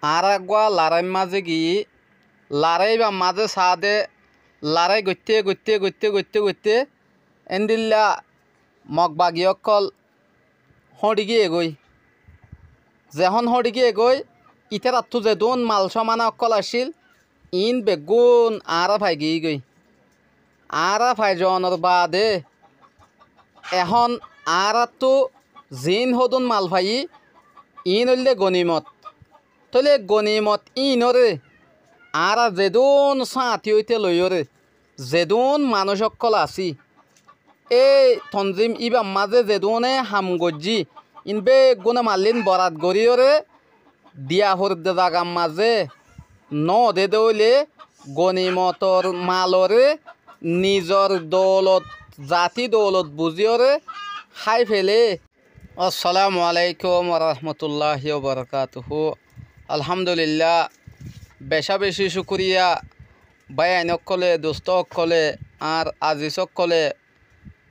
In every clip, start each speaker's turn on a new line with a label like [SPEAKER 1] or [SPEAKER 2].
[SPEAKER 1] আর একবার লড়াই মাঝে গিয়ে লড়াই বা মাঝে সাদে লড়াই গইতে গইতে গইতে গইতে গইতে এন্দিল্লা মগবাগি অকল হড়িগি এগোই যেহন হড়িগি এগোই ইতার আত্মু যে দোন মাল সমানা অকল আসিল ইন বেগুন আরা ফাই গিয়ে গই আরা ফাই জনের বাদে এখন আর তো জিন হদুন মাল ফাই ইন হইলে গনিমত তলে গনিমত ইনরে আর যেদুন সাঁতি হইতে লইরে যেদুন মানুষ অকল আসি এই তঞ্জিম ইবা মাঝে যেদুনে হাম গজ্জি ইন বেগুনে মালিন বরাত গরিয়রে দিয়া হরদে জাগাম মাঝে ন দে দইলে গনিমতর মালরে নিজর দৌলত জাতি দৌলত বুঝিয়রে খাই ফেলে। আসসালামু আলাইকুম রহমতুল্লাহি ওয়া বারাকাতুহু। আলহামদুলিল্লাহ বেশা বেশি শুক্রিয়া ভাই আইনকলে দোস্তকলে আর আজিসকলে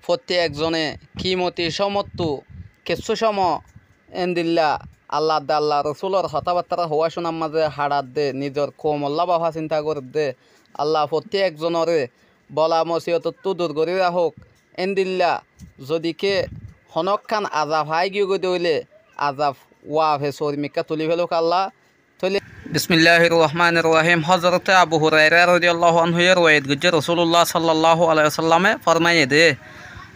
[SPEAKER 1] প্রত্যেকজনে কিমতি সমত্তু কিছু সম এন্দিল্লা আল্লাহ দে আল্লাহ রসুলর কথাবার্তা হওয়া শোনার মাঝে হাড়াত দে নিজের কোমল্লা বাবা চিন্তা করে দে আল্লাহ প্রত্যেকজনরে বলা মসিয়ত দূর করে রাখুক এন্দিল্লা যদি কে হনকান আজাব হাই গিয়ে গই দইলে আজাব ওয়া ভেসর মিকা তুলি ফেলুক আল্লাহ তুলি। বিসমিল্লাহির রহমানির রহিম। হযরত আবু হুরায়রা রাদিয়াল্লাহু আনহু এর ওয়াইদ গজ্জে রাসূলুল্লাহ সাল্লাল্লাহু আলাইহি ওয়াসাল্লামে ফরমাইয়ে দে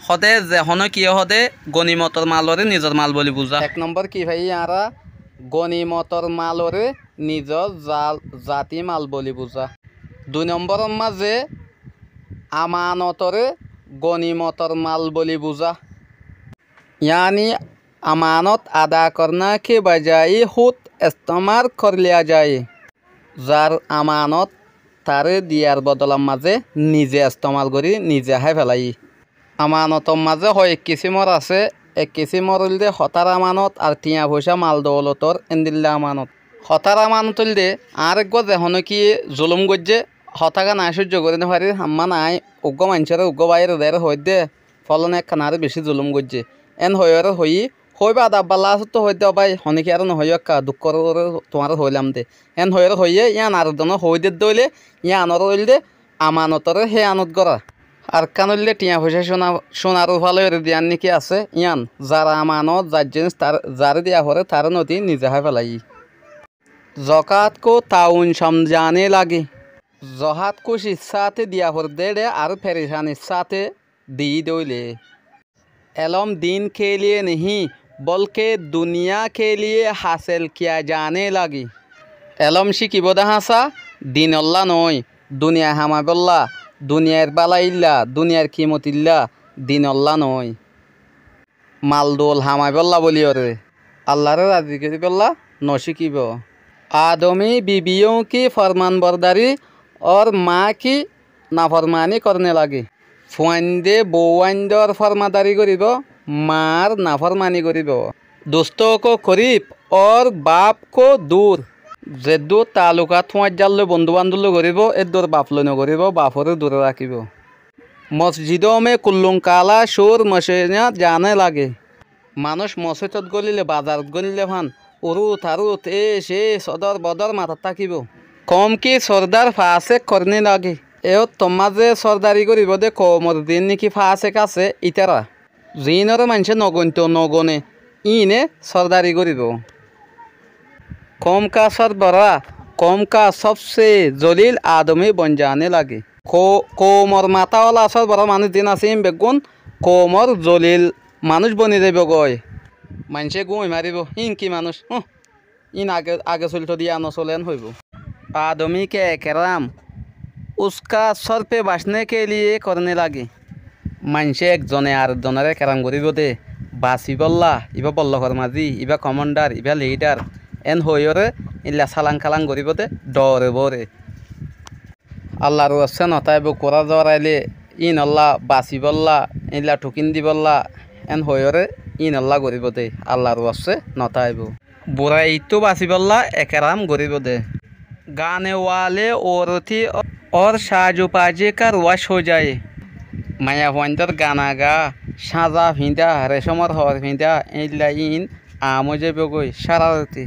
[SPEAKER 1] হদে যে হন কি হদে গনিমতর মালরে নিজের মাল বলি বুঝা। এক নম্বর কি ভাই আরা গনিমতর মালরে নিজর জাতি মাল বলি বুঝা। দুই নম্বরের মাঝে আমানতরে গনিমতর মাল বলি বুঝা यानी अमानत अदा करना के बजाय खुद इस्तेमाल कर लिया जाए जार अमानत तारे दियार बदल माजे निजे इस्तेमाल करी निजे हाय फेलाई। अमानतर माजे হয় এক কিসিমর আছে এক কিসিমর হইলে হতার আমানত আর টিয়া পয়সা মাল দৌলতর এন্দিল্লা আমানত। হতার আমানত হইলে আর একবার যেহন কি জুলুম গজ্জে হতাকা নাই সহ্য করে না পারি হাম্মা নাই উগ্র মানুষের উগ্র বাইরে দেয় হই দে ফলনে একখান আর বেশি জুলুম গজ্জে এন হইরে হই হইবা দাব্বা লাস্ট তো হইতে ভাই হনিকে আর নহই একা দুঃখ তোমার হইলাম দে এন হইরে হইয়ে ইয়ান আর জন হই দে দইলে ইয়ানর হইলে আমানতরে হে আনত করা আর কানলে টিয়া পয়সা সোনার ভালো দিয়ার নাকি আছে ইয়ান যারা আমানত যার জিনিস তার যার দিয়া হরে তার নদী নিজে হাই ফেলাই। জকাত কো তাউন সমঝানে লাগে জহাত কুछ ইচ্ছাতে দিয়া হর দে আর परेशान ইচ্ছাতে दी দইলে। एलम दीन के लिए नहीं बल्कि दुनिया के लिए हासिल किया जाने लगी। एलम शिखिब हासा दिन अल्लाह नय दुनिया हामाबल्ला दुनियार बाला इल्ला दुनियार कीमत इल्ला दिन अल्लाह नय मालदोल हामाबल्ला बलिओरे अल्लाहरे राजी करिबल्ला न शिखिब। आदमी बीवियों की फरमानबरदारी और माँ की नाफरमानी करने लगी। ফুয়াইন্দে বৌয়াইন্দর ফরমাদারি করিব মার নাফরমানি করিব। दोस्तों को करीब और बाप को दूर जेदू तालुका थुआर जाल्ले बंधु बान्धव करिब एदर बाप लो नकरिब बापरे दूरे राखिब। मस्जिदों में कुल्लुम काला शोर मशीना जाने लगे मानुष मस्जिदत गलिले बाजारत गलिले फान उरुत हारुत ए से सदर बदर माथा थाकिब कम की सरदार फासेक करने लगे। এও তোমাজে সরদারি করিব দে কমর দিন নাকি ফাঁসে কাছে ইতারা জিনরে মানুষে নগন্ত নগনে ইনে সরদারি করিব। কম কা সরবরা কম কা সবসে জলিল আদমি বন জানে লাগে। কোমর মাথাওয়ালা সরবরা মানুষ দিন আছে বেগুন কোমর জলিল মানুষ বনি যাইব গয় মানুষে গুই মারিব ইন কি মানুষ ইন আগে আগে চলতো দিয়া নচলেন হইব। आदमी के एकराम उसका सर पे बचने के लिए करने लगे मानसे एक जने आर जनरे केराम करिब दे बासी बल्ला इबा बल्लखर माजी इबा कमांडार इबा लिडार एन होयरे इल्ला सालां खालां करिब दे डरे बरे आल्लाहर वास्ते नताइब कोरा जराइले इन अल्लाह बासी बल्ला इल्ला ठुकिन दी बल्ला एन होयरे इन अल्लाह करिब दे आल्लाहर वास्ते नताइब बुराई तो बासी बल्ला एकराम करिब दे। गाने वाले औरती और साजुपाजे का रवाश हो जाए माया वंदर गाना गा साजा भिंदा रेशमर हर भिंदा इल्ला इन आमजे बगई शरारती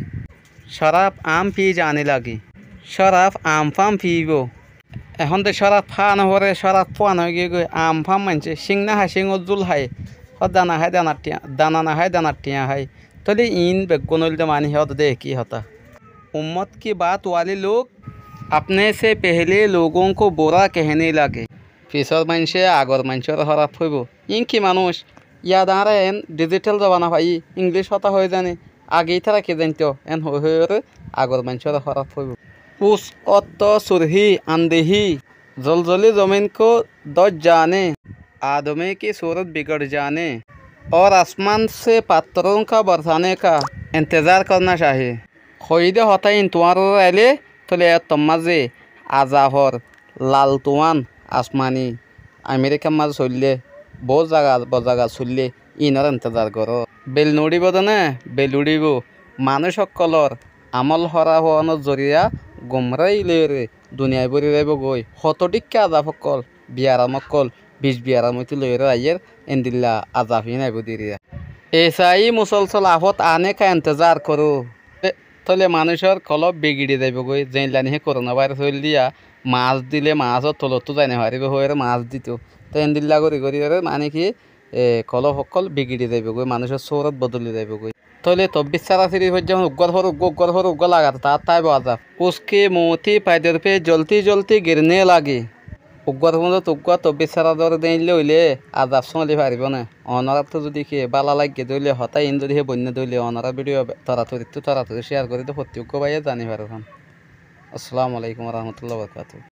[SPEAKER 1] শরাব আম পি জানি লাগি শরাব আম ফাম পিব এখন তো শরাব ফান হরে শরাব ফান হয়ে গিয়ে আম ফাম মানছে সিং না হাই সিং জুল হাই দানা হাই দানার টিয়া দানা না হাই দানার টিয়া হাই तले इन बेगुनल मानी होत दे की होता उम्मत की बात वाले लोग अपने से पहले लोगों को बुरा कहने लगे पिसर मानसे आगर मानसर हराब हईब इनकी मानुष याद आ रहे एन डिजिटल जमाना भाई इंग्लिश होता हो जाने आगे थारा के जानते एन हो आगर मानसर हराब हईब उस अत सुरही अंधेही जलजली जमीन को दज जाने आदमी की सूरत बिगड़ जाने और आसमान से पत्थरों का बरसाने का इंतज़ार करना चाहिए खरीदे होता इन तुम्हारो आले तो ले तम्माजे आजाफर लाल तुआन आसमानी अमेरिका मज सुल्ले बहुत जगह सुल्ले इनर इंतज़ार करो बेलनुड़ी बदने बेलुड़ीबो मानुष कलर আমল হরা হওয়ানোর জরিয়া গুমরাই লেরে দুনিয়ায় বরি রাইব গই হতটিক্কা আজাফকল বিয়ারামকল বিশ বিয়ারামতি লইরে আইয়ের এন্দিল্লা আজাফি নাইব দিরিয়া এসাই মুসলসল আফত আনে কা ইন্তজার করো তলে মানুষের কলব বিগিড়ি যাইব গই যেইলানি হে করোনা ভাইরাস হইল দিয়া মাছ দিলে মাছও তলতো যাইনে হারিব হইরে মাছ দিত তো এন্দিল্লা করি করি মানে কি কলব সকল বিগিড়ি যাইব গই মানুষের সৌরত বদলি যাইব গই तले तो बिस्सारा सिरी हो जब उग्र लगा था ताइब आजाब उसके मोती पैदर पे जलती जलती गिरने लगी उग्र उग्र तो बिस्सारा दर दिले हईले आजाब चली पारिब ना अनरा तो जो कि बाला लगे दिले हताई इन जो बन्य दिले अनरा भिडिओ तरातरी शेयर कर तो प्रत्येक भाई जानी पार। अस्सलामु आलैकुम रहमतुल्लाहि व बरकातुहू।